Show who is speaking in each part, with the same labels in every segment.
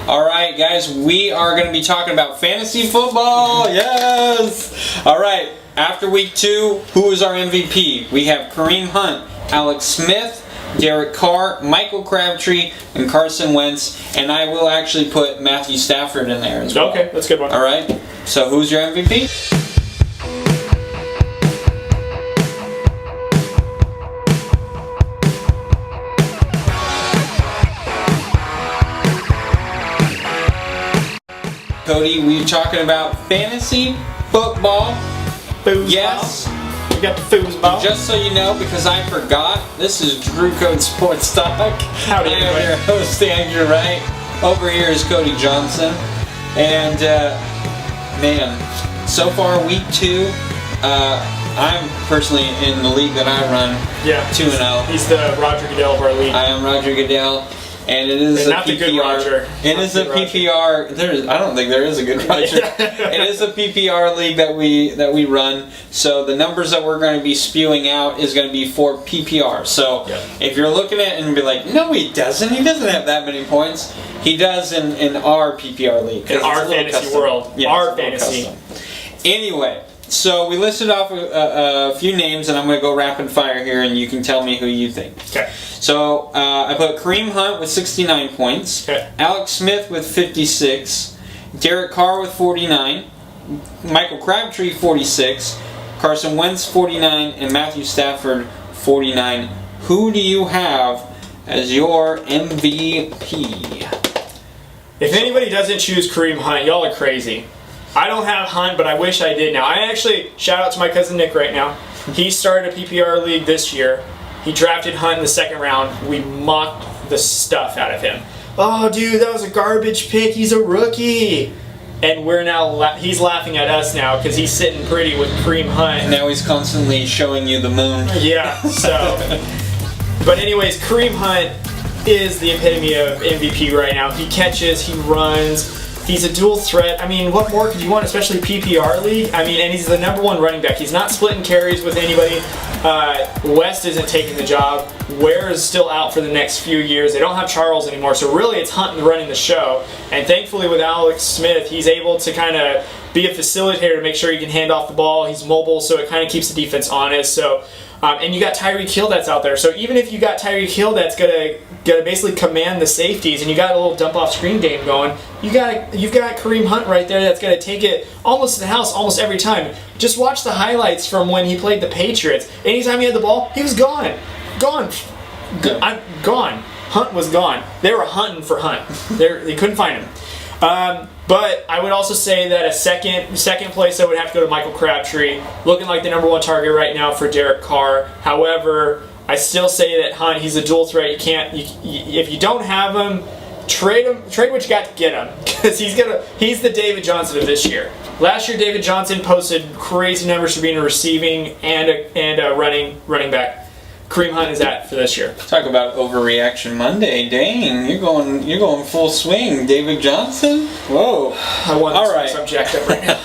Speaker 1: All right, guys, we are going to be talking about fantasy football. Yes. All right. After week 2, who is our MVP? We have Kareem Hunt, Alex Smith, Derek Carr, Michael Crabtree, and Carson Wentz. And I will actually put Matthew Stafford in there as well.
Speaker 2: Okay, that's a good one.
Speaker 1: All right. So who's your MVP? Cody, we're talking about fantasy football.
Speaker 2: Foosball.
Speaker 1: Yes.
Speaker 2: We got the foosball.
Speaker 1: Just so you know, because I forgot, this is Drew Code Sports Talk.
Speaker 2: Howdy,
Speaker 1: I am your host, Andrew Wright. Over here is Cody Johnson. And, man, so far, week 2, I'm personally in the league that I run 2-0.
Speaker 2: He's the Roger Goodell of our league.
Speaker 1: I am Roger Goodell. And it is
Speaker 2: not the good Roger.
Speaker 1: It is a PPR. I don't think there is a good Roger. It is a PPR league that we run. So the numbers that we're going to be spewing out is going to be for PPR. So if you're looking at it and be like, no, he doesn't. He doesn't have that many points. He does in our PPR league.
Speaker 2: In our fantasy world.
Speaker 1: Yeah,
Speaker 2: our fantasy.
Speaker 1: Anyway. So we listed off a few names, and I'm going to go rapid fire here, and you can tell me who you think.
Speaker 2: Okay.
Speaker 1: So I put Kareem Hunt with 69 points, Alex Smith with 56, Derek Carr with 49, Michael Crabtree 46, Carson Wentz 49, and Matthew Stafford 49. Who do you have as your MVP?
Speaker 2: If anybody doesn't choose Kareem Hunt, y'all are crazy. I don't have Hunt, but I wish I did now. I actually, shout out to my cousin Nick right now. He started a PPR league this year. He drafted Hunt in the second round. We mocked the stuff out of him. Oh, dude, that was a garbage pick. He's a rookie. And we're now, he's laughing at us now because he's sitting pretty with Kareem Hunt.
Speaker 1: And now he's constantly showing you the moon.
Speaker 2: Yeah, so. But anyways, Kareem Hunt is the epitome of MVP right now. He catches, he runs. He's a dual threat. I mean, what more could you want, especially PPR league? I mean, and he's the #1 running back. He's not splitting carries with anybody. West isn't taking the job. Ware is still out for the next few years. They don't have Charles anymore, so really it's Hunt running the show. And thankfully with Alex Smith, he's able to kind of be a facilitator to make sure he can hand off the ball. He's mobile, so it kind of keeps the defense honest. So, and you got Tyreek Hill that's out there. So even if you got Tyreek Hill that's gonna basically command the safeties, and you got a little dump off screen game going, you've got Kareem Hunt right there that's gonna take it almost to the house almost every time. Just watch the highlights from when he played the Patriots. Anytime he had the ball, he was gone. I'm gone. Hunt was gone. They were hunting for Hunt. They couldn't find him. But I would also say that a second place I would have to go to Michael Crabtree, looking like the #1 target right now for Derek Carr. However, I still say that Hunt, he's a dual threat. You can't, if you don't have him, trade what you got to get him, because he's the David Johnson of this year. Last year, David Johnson posted crazy numbers for being a receiving and a running back. Kareem Hunt is that for this year.
Speaker 1: Talk about overreaction Monday. Dang, you're going full swing, David Johnson. Whoa!
Speaker 2: I want this subject up right now.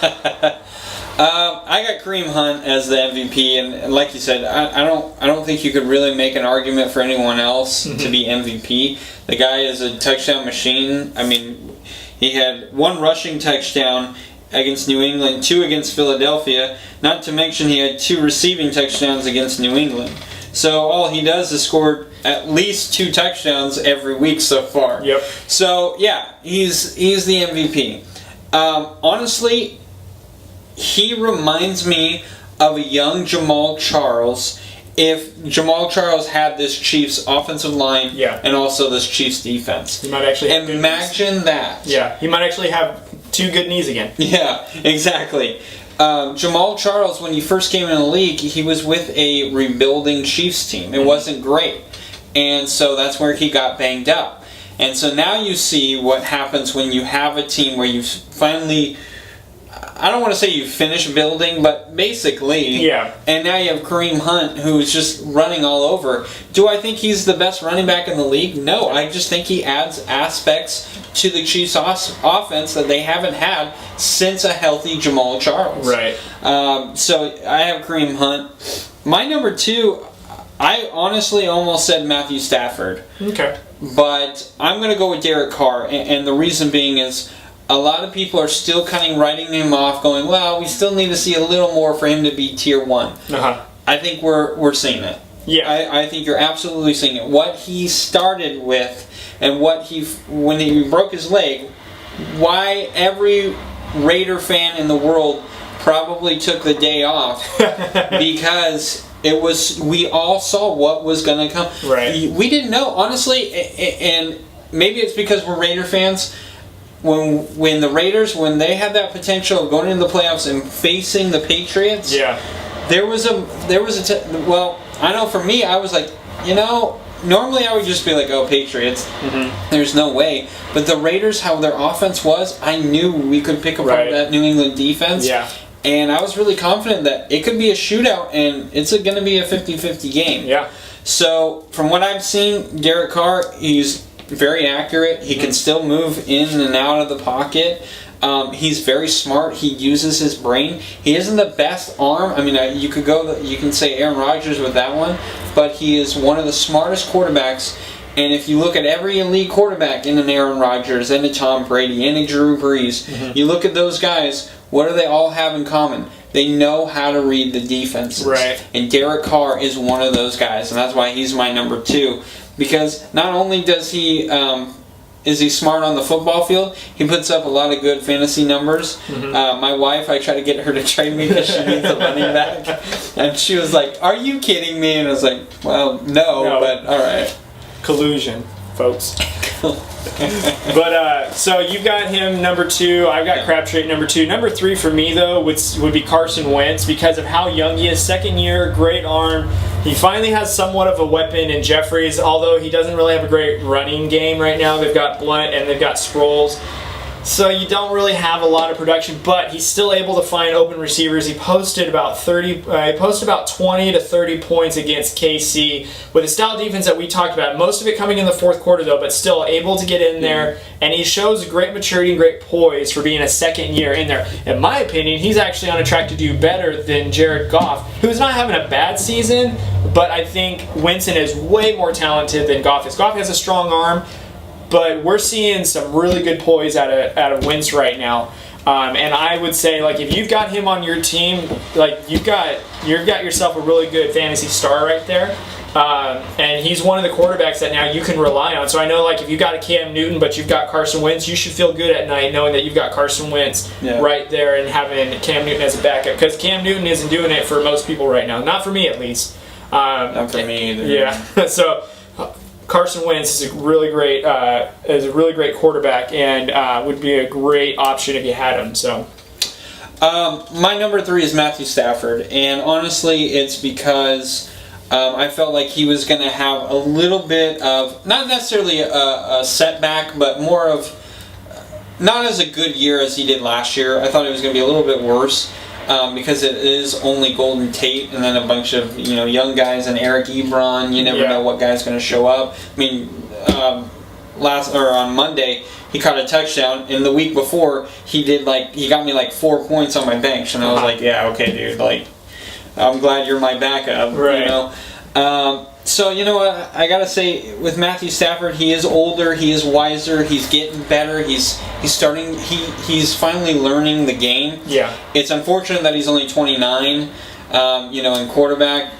Speaker 1: I got Kareem Hunt as the MVP, and like you said, I don't think you could really make an argument for anyone else to be MVP. The guy is a touchdown machine. I mean, he had 1 rushing touchdown against New England, 2 against Philadelphia. Not to mention he had 2 receiving touchdowns against New England. So all he does is score at least 2 touchdowns every week so far.
Speaker 2: Yep.
Speaker 1: So yeah, he's the MVP. Honestly, he reminds me of a young Jamal Charles if Jamal Charles had this Chiefs offensive line and also this Chiefs defense.
Speaker 2: He might actually have
Speaker 1: imagine that.
Speaker 2: Yeah, he might actually have 2 good knees again.
Speaker 1: Yeah, exactly. Jamal Charles, when he first came in the league, he was with a rebuilding Chiefs team. It wasn't great. And so that's where he got banged up. And so now you see what happens when you have a team where you finally, I don't want to say you finish building, but basically. Yeah. And now you have Kareem Hunt, who's just running all over. Do I think he's the best running back in the league? No. I just think he adds aspects to the Chiefs' offense that they haven't had since a healthy Jamal Charles.
Speaker 2: Right.
Speaker 1: So I have Kareem Hunt. My number 2, I honestly almost said Matthew Stafford.
Speaker 2: Okay.
Speaker 1: But I'm going to go with Derek Carr, and the reason being is a lot of people are still kind of writing him off, going, well, we still need to see a little more for him to be tier 1.
Speaker 2: Uh-huh.
Speaker 1: I think we're seeing it.
Speaker 2: Yeah.
Speaker 1: I think you're absolutely seeing it. What he started with and when he broke his leg, why every Raider fan in the world probably took the day off because we all saw what was going to come.
Speaker 2: Right.
Speaker 1: We didn't know, honestly, and maybe it's because we're Raider fans. When the Raiders, when they had that potential of going into the playoffs and facing the Patriots, well, I know for me, I was like, normally I would just be like, oh, Patriots, there's no way. But the Raiders, how their offense was, I knew we could pick apart that New England defense.
Speaker 2: Yeah.
Speaker 1: And I was really confident that it could be a shootout and it's going to be a 50-50 game.
Speaker 2: Yeah.
Speaker 1: So, from what I've seen, Derek Carr, he's very accurate. He can still move in and out of the pocket. He's very smart. He uses his brain. He isn't the best arm. I mean, you can say Aaron Rodgers with that one, but he is one of the smartest quarterbacks. And if you look at every elite quarterback in an Aaron Rodgers and a Tom Brady and a Drew Brees, you look at those guys, what do they all have in common? They know how to read the defenses.
Speaker 2: Right.
Speaker 1: And Derek Carr is one of those guys, and that's why he's my number 2. Because not only does he is he smart on the football field, he puts up a lot of good fantasy numbers. My wife, I try to get her to trade me because she needs a running back. And she was like, are you kidding me? And I was like, well, no. But all right.
Speaker 2: Collusion, folks. But so you've got him number 2. I've got Crabtree at number 2. Number 3 for me though would be Carson Wentz because of how young he is. Second year, great arm. He finally has somewhat of a weapon in Jeffries, although he doesn't really have a great running game right now. They've got Blunt and they've got Sproles. So you don't really have a lot of production, but he's still able to find open receivers. He posted about 20 to 30 points against KC with a style defense that we talked about. Most of it coming in the fourth quarter, though, but still able to get in there. And he shows great maturity and great poise for being a second year in there. In my opinion, he's actually on a track to do better than Jared Goff, who's not having a bad season, but I think Winston is way more talented than Goff is. Goff has a strong arm, but we're seeing some really good poise out of Wentz right now. And I would say, like, if you've got him on your team, like, you've got yourself a really good fantasy star right there. And he's one of the quarterbacks that now you can rely on. So I know, like, if you've got a Cam Newton, but you've got Carson Wentz, you should feel good at night knowing that you've got Carson Wentz right there and having Cam Newton as a backup. Because Cam Newton isn't doing it for most people right now. Not for me, at least.
Speaker 1: Not for me either.
Speaker 2: Yeah. So Carson Wentz is a really great quarterback and would be a great option if you had him. So,
Speaker 1: my number 3 is Matthew Stafford, and honestly, it's because I felt like he was going to have a little bit of not necessarily a setback, but more of not as a good year as he did last year. I thought it was going to be a little bit worse. Because it is only Golden Tate and then a bunch of young guys and Eric Ebron. You never know what guy's going to show up. I mean, on Monday he caught a touchdown, and the week before he got me like 4 points on my bench, and I was like, yeah, okay, dude, like I'm glad you're my backup,
Speaker 2: right?
Speaker 1: So you know what, I gotta say with Matthew Stafford, he is older, he is wiser, he's getting better, he's finally learning the game.
Speaker 2: Yeah.
Speaker 1: It's unfortunate that he's only 29, in quarterback.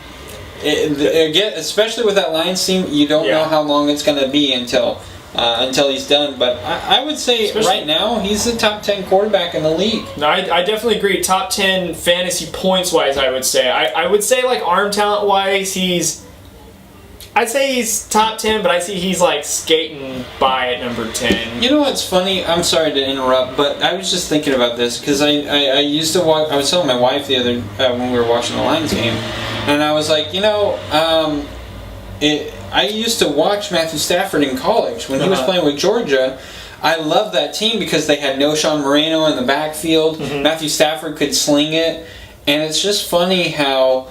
Speaker 1: Again, especially with that Lions team, you don't know how long it's gonna be until he's done. But I would say right now he's the top 10 quarterback in the league.
Speaker 2: No, I definitely agree. Top 10 fantasy points wise, I would say. I would say like arm talent wise, I'd say he's top 10, but I see he's like skating by at number 10.
Speaker 1: You know what's funny? I'm sorry to interrupt, but I was just thinking about this because I used to watch. I was telling my wife the other when we were watching the Lions game, and I was like, I used to watch Matthew Stafford in college when he was playing with Georgia. I loved that team because they had no Sean Moreno in the backfield. Matthew Stafford could sling it, and it's just funny how.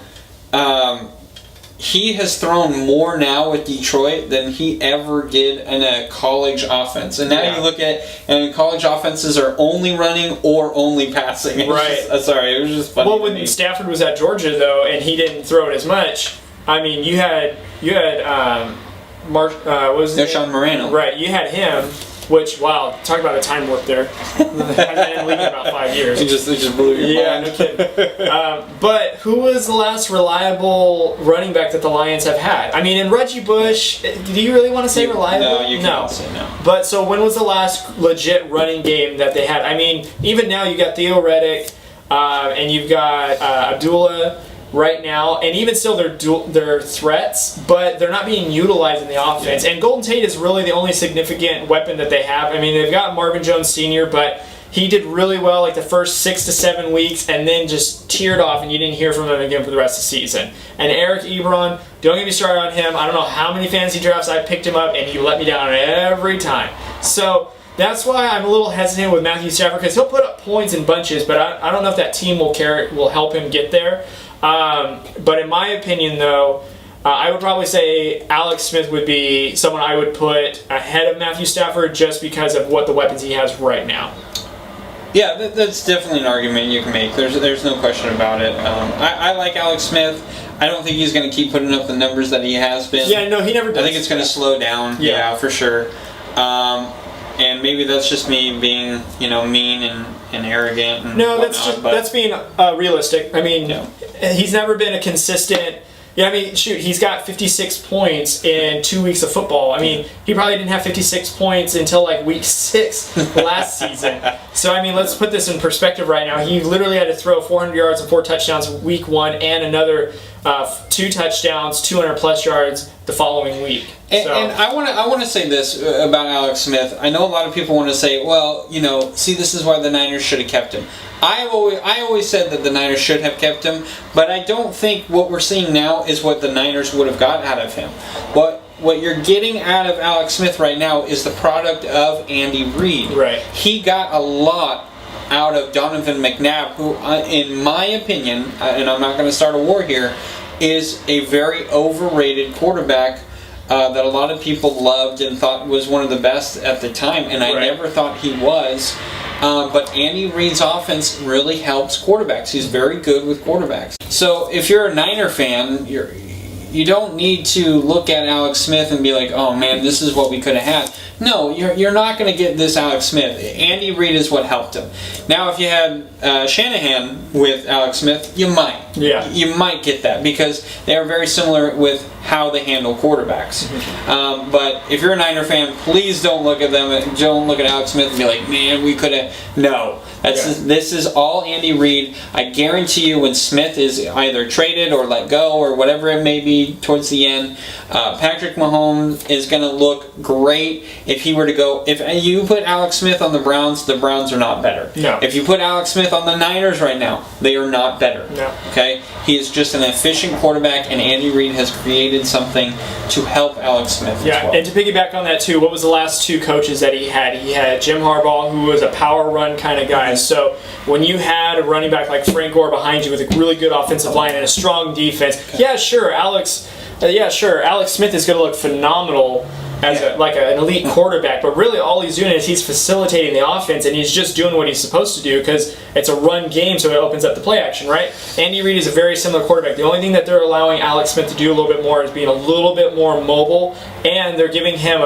Speaker 1: He has thrown more now with Detroit than he ever did in a college offense. And now you look at, and college offenses are only running or only passing. It was just funny.
Speaker 2: Well, when Stafford was at Georgia, though, and he didn't throw it as much, I mean, you had what was his
Speaker 1: Sean Moreno.
Speaker 2: Right, you had him, which, wow, talk about a time warp there. I've been leaving about 5 years.
Speaker 1: It just blew your mind.
Speaker 2: No kidding. But who was the last reliable running back that the Lions have had? I mean, in Reggie Bush, do you really want to say reliable?
Speaker 1: No, you can't say no.
Speaker 2: But so when was the last legit running game that they had? I mean, even now you got Theo Reddick, and you've got Abdullah right now, and even still they're threats, but they're not being utilized in the offense. And Golden Tate is really the only significant weapon that they have. I mean, they've got Marvin Jones Sr., but he did really well like the first 6 to 7 weeks, and then just teared off, and you didn't hear from him again for the rest of the season. And Eric Ebron, don't get me started on him. I don't know how many fantasy drafts I picked him up, and he let me down every time. So that's why I'm a little hesitant with Matthew Stafford, because he'll put up points in bunches, but I don't know if that team will help him get there. But in my opinion, though, I would probably say Alex Smith would be someone I would put ahead of Matthew Stafford just because of what the weapons he has right now.
Speaker 1: Yeah, that's definitely an argument you can make. There's no question about it. I like Alex Smith. I don't think he's going to keep putting up the numbers that he has been.
Speaker 2: Yeah, no, he never does.
Speaker 1: I think it's going to slow down. Yeah, for sure. And maybe that's just me being, mean and arrogant. And
Speaker 2: no,
Speaker 1: whatnot,
Speaker 2: that's being realistic. I mean, he's never been a consistent. Yeah, I mean, shoot, he's got 56 points in 2 weeks of football. I mean, he probably didn't have 56 points until like week 6 last season. So, I mean, let's put this in perspective right now. He literally had to throw 400 yards and 4 touchdowns week 1 and another 2 touchdowns, 200-plus yards the following week.
Speaker 1: And I want to say this about Alex Smith. I know a lot of people want to say, well, see, this is why the Niners should have kept him. I always said that the Niners should have kept him, but I don't think what we're seeing now is what the Niners would have got out of him. What you're getting out of Alex Smith right now is the product of Andy Reid.
Speaker 2: Right.
Speaker 1: He got a lot out of Donovan McNabb, who, in my opinion, and I'm not going to start a war here, is a very overrated quarterback that a lot of people loved and thought was one of the best at the time, and I never thought he was. But Andy Reid's offense really helps quarterbacks. He's very good with quarterbacks. So if you're a Niner fan, you don't need to look at Alex Smith and be like, oh man, this is what we could have had. No, you're not going to get this Alex Smith. Andy Reid is what helped him. Now, if you had Shanahan with Alex Smith, you might.
Speaker 2: Yeah.
Speaker 1: You might get that because they are very similar with how they handle quarterbacks. But if you're a Niner fan, please don't look at them. Don't look at Alex Smith and be like, man, we could have. No. This is all Andy Reid. I guarantee you when Smith is either traded or let go or whatever it may be towards the end, Patrick Mahomes is going to look great. If he were to go, if you put Alex Smith on the Browns are not better.
Speaker 2: No.
Speaker 1: If you put Alex Smith on the Niners right now, they are not better.
Speaker 2: No.
Speaker 1: Okay? He is just an efficient quarterback, and Andy Reid has created something to help Alex Smith as well.
Speaker 2: And to piggyback on that too, what was the last 2 coaches that he had? He had Jim Harbaugh, who was a power run kind of guy. So when you had a running back like Frank Gore behind you with a really good offensive line and a strong defense, Alex Smith is going to look phenomenal as an elite quarterback, but really all he's doing is he's facilitating the offense, and he's just doing what he's supposed to do because it's a run game, so it opens up the play action, right? Andy Reid is a very similar quarterback. The only thing that they're allowing Alex Smith to do a little bit more is being a little bit more mobile, and they're giving him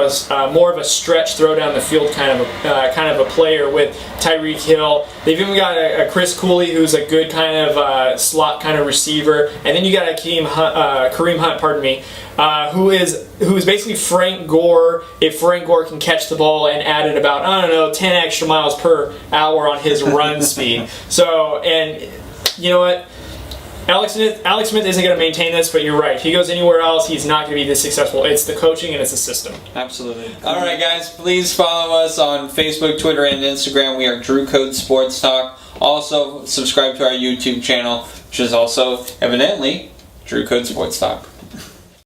Speaker 2: more of a stretch throw down the field kind of a player with Tyreek Hill. They've even got a Chris Cooley, who's a good kind of slot kind of receiver, and then you got a Kareem Hunt, who is basically Frank Gore if Frank Gore can catch the ball and added about 10 extra miles per hour on his run speed. So, and you know what? Alex Smith isn't going to maintain this, but you're right. If he goes anywhere else, he's not going to be this successful. It's the coaching and it's the system.
Speaker 1: Absolutely. All right, guys, please follow us on Facebook, Twitter, and Instagram. We are Drew Code Sports Talk. Also, subscribe to our YouTube channel, which is also, evidently, Drew Code Sports Talk.